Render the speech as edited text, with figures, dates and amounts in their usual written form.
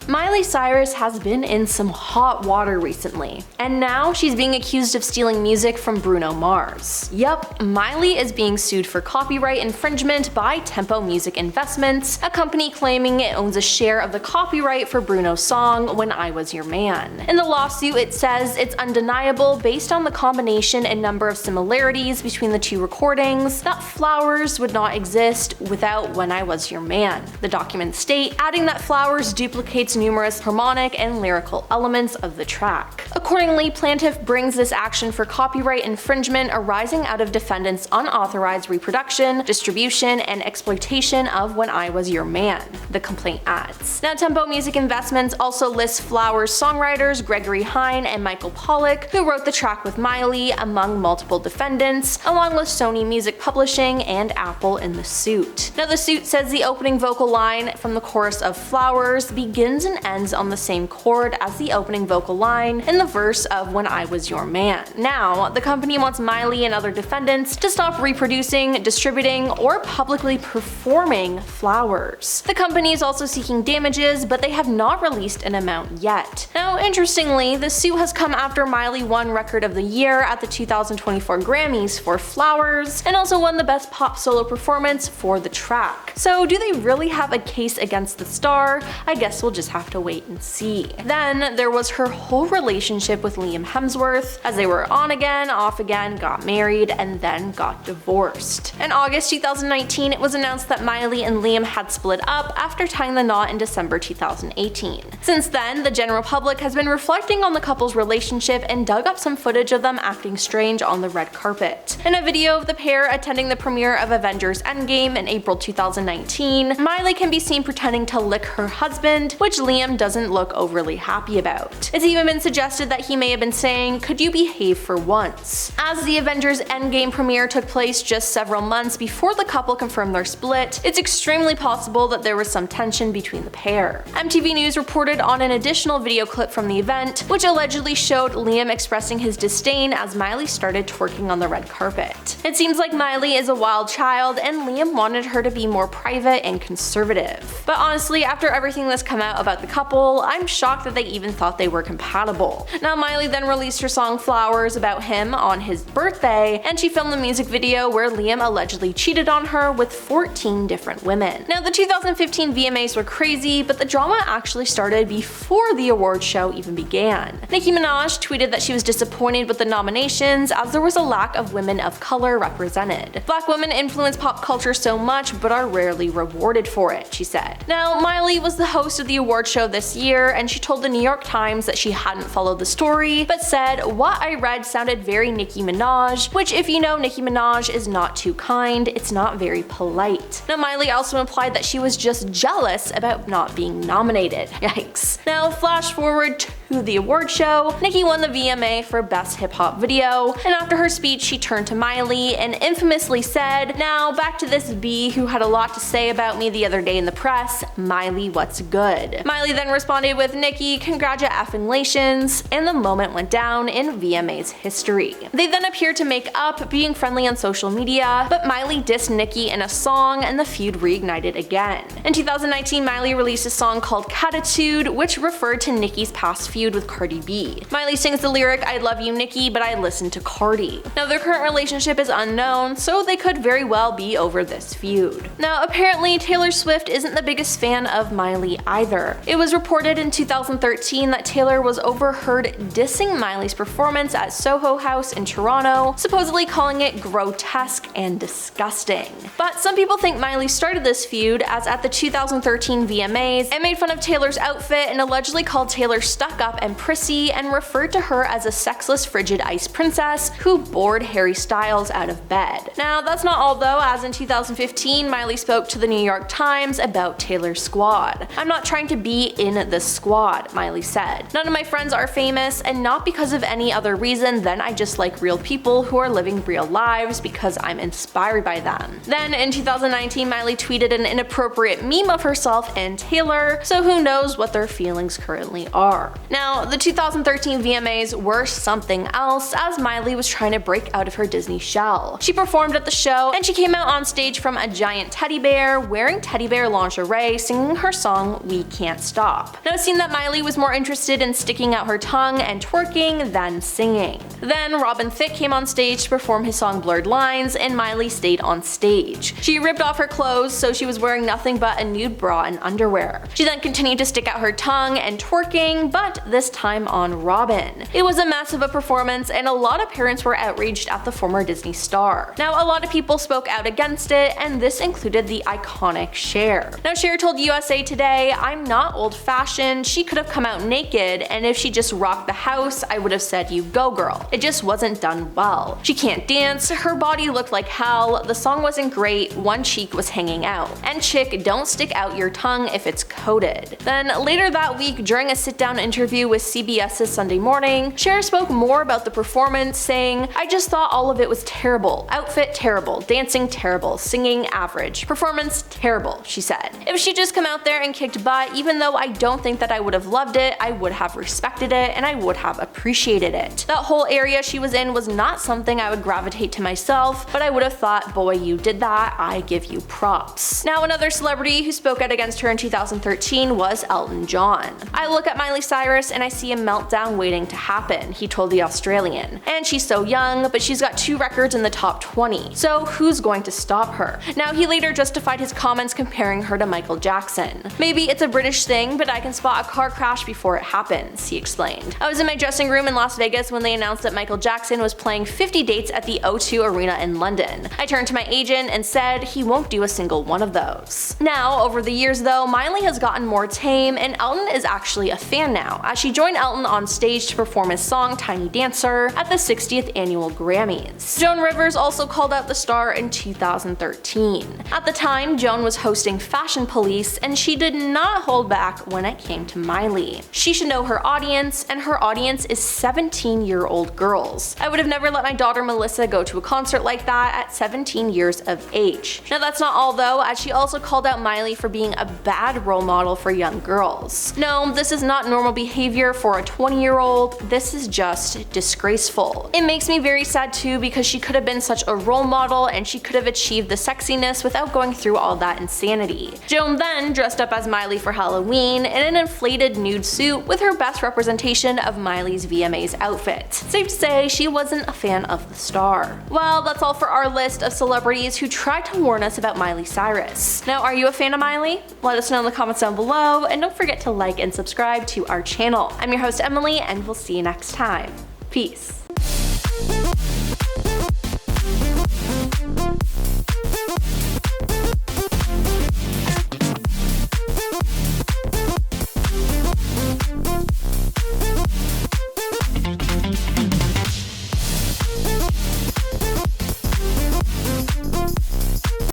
Miley Cyrus has been in some hot water recently, and now she's being accused of stealing music from Bruno Mars. Yup, Miley is being sued for copyright infringement by Tempo Music Investments, a company claiming it owns a share of the copyright for Bruno's song When I Was Your Man. In the lawsuit, it says it's undeniable based on the combination and number of similarities between the two recordings that Flowers would not exist without When I Was Your Man. The documents state, adding that Flowers duplicates numerous harmonic and lyrical elements of the track. Accordingly, plaintiff brings this action for copyright infringement arising out of defendant's unauthorized reproduction, distribution, and exploitation of When I Was Your Man, the complaint adds. Now, Tempo Music Investments also lists Flowers songwriters Gregory Hine and Michael Pollock, who wrote the track with Miley, among multiple defendants, along with Sony Music Publishing and Apple in the suit. Now, the suit says the opening vocal line from the chorus of Flowers begins and ends on the same chord as the opening vocal line in the verse of When I Was Your Man. Now, the company wants Miley and other defendants to stop reproducing, distributing, or publicly performing Flowers. The company is also seeking damages, but they have not released an amount yet. Now, interestingly, the suit has come after Miley won Record of the Year at the 2024 Grammys for Flowers, and also won the Best Pop Solo Performance for the track. So do they really have a case against the star? I guess we'll just have to wait and see. Then there was her whole relationship with Liam Hemsworth, as they were on again, off again, got married, and then got divorced. In August 2019, it was announced that Miley and Liam had split up after tying the knot in December 2018. Since then, the general public has been reflecting on the couple's relationship and dug up some footage of them acting strange on the red carpet. In a video of the pair attending the premiere of Avengers Endgame in April 2019, Miley can be seen pretending to lick her husband, which Liam doesn't look overly happy about. It's even been suggested that he may have been saying, "Could you behave for once?" As the Avengers Endgame premiere took place just several months before the couple confirmed their split, it's extremely possible that there was some tension between the pair. MTV News reported on an additional video clip from the event, which allegedly showed Liam expressing his disdain as Miley started twerking on the red carpet. It seems like Miley is a wild child, and Liam wanted her to be more private and conservative. But honestly, after everything that's come out about the couple, I'm shocked that they even thought they were compatible. Now, Miley then released her song Flowers about him on his birthday, and she filmed a music video where Liam allegedly cheated on her with 14 different women. Now, the 2015 VMAs were crazy, but the drama actually started before the award show even began. Nicki Minaj tweeted that she was disappointed with the nominations as there was a lack of women of color represented. Black women influence pop culture so much but are rarely rewarded for it, she said. Now, Miley was the host of the award show this year, and she told the New York Times that she hadn't followed the story, but said, "What I read sounded very Nicki Minaj," which, if you know Nicki Minaj, is not too kind, it's not very polite. Now, Miley also implied that she was just jealous about not being nominated. Yikes. Now, flash forward to the award show, Nicki won the VMA for Best Hip Hop Video, and after her speech she turned to Miley and infamously said, "Now back to this B who had a lot to say about me the other day in the press, Miley, what's good?" Miley then responded with, "Nicki, congratulations," and the moment went down in VMA's history. They then appeared to make up, being friendly on social media, but Miley dissed Nicki in a song and the feud reignited again. In 2019, Miley released a song called Catitude, which referred to Nicki's past feud with Cardi B. Miley sings the lyric, "I love you, Nicki, but I listen to Cardi." Now, their current relationship is unknown, so they could very well be over this feud. Now, apparently Taylor Swift isn't the biggest fan of Miley either. It was reported in 2013 that Taylor was overheard dissing Miley's performance at Soho House in Toronto, supposedly calling it grotesque and disgusting. But some people think Miley started this feud, as at the 2013 VMAs, it made fun of Taylor's outfit and allegedly called Taylor stuck up and prissy, and referred to her as a sexless frigid ice princess who bored Harry Styles out of bed. Now, that's not all though, as in 2015 Miley spoke to the New York Times about Taylor's squad. "I'm not trying to be in the squad," Miley said. "None of my friends are famous, and not because of any other reason than I just like real people who are living real lives because I'm inspired by them." Then in 2019, Miley tweeted an inappropriate meme of herself and Taylor, so who knows what their feelings currently are. Now, the 2013 VMAs were something else as Miley was trying to break out of her Disney shell. She performed at the show and she came out on stage from a giant teddy bear, wearing teddy bear lingerie, singing her song We Can't Stop. Now it seemed that Miley was more interested in sticking out her tongue and twerking than singing. Then Robin Thicke came on stage to perform his song Blurred Lines and Miley stayed on stage. She ripped off her clothes so she was wearing nothing but a nude bra and underwear. She then continued to stick out her tongue and twerking, but this time on Robin. It was a mess of a performance and a lot of parents were outraged at the former Disney star. Now a lot of people spoke out against it and this included the iconic Cher. Now Cher told USA Today, "I'm not old-fashioned, she could have come out naked and if she just rocked the house I would have said you go girl. It just wasn't done well. She can't dance, her body looked like hell, the song wasn't great, one cheek was hanging out. And chick, don't stick out your tongue if it's coated." Then later that week during a sit-down interview with CBS's Sunday Morning, Cher spoke more about the performance saying, "I just thought all of it was terrible. Outfit terrible, dancing terrible, singing average, performance terrible," she said. "If she just come out there and kicked butt, even though I don't think that I would have loved it, I would have respected it and I would have appreciated it. That whole area she was in was not something I would gravitate to myself, but I would have thought, boy, you did that, I give you props." Now another celebrity who spoke out against her in 2013 was Elton John. "I look at Miley Cyrus and I see a meltdown waiting to happen," he told The Australian. "And she's so young, but she's got 2 records in the top 20. So who's going to stop her?" Now he later justified his comments comparing her to Michael Jackson. "Maybe it's a British thing, but I can spot a car crash before it happens," he explained. "I was in my dressing room in Las Vegas when they announced that Michael Jackson was playing 50 dates at the O2 Arena in London. I turned to my agent and said he won't do a single one of those." Now, over the years though, Miley has gotten more tame and Elton is actually a fan now, as she joined Elton on stage to perform his song Tiny Dancer at the 60th annual Grammys. Joan Rivers also called out the star in 2013. At the time, Joan was hosting Fashion Police and she did not hold back when it came to Miley. "She should know her audience, and her audience is 17-year-old girls. I would have never let my daughter Melissa go to a concert like that at 17 years of age." Now that's not all though, as she also called out Miley for being a bad role model for young girls. "No, this is not normal behavior for a 20-year-old, this is just disgraceful. It makes me very sad too because she could have been such a role model and she could have achieved the sexiness without going through all that insanity." Joan then dressed up as Miley for Halloween in an inflated nude suit with her best representation of Miley's VMAs outfit. Safe to say she wasn't a fan of the star. Well, that's all for our list of celebrities who tried to warn us about Miley Cyrus. Now, are you a fan of Miley? Let us know in the comments down below, and don't forget to like and subscribe to our channel. I'm your host Emily, and we'll see you next time. Peace.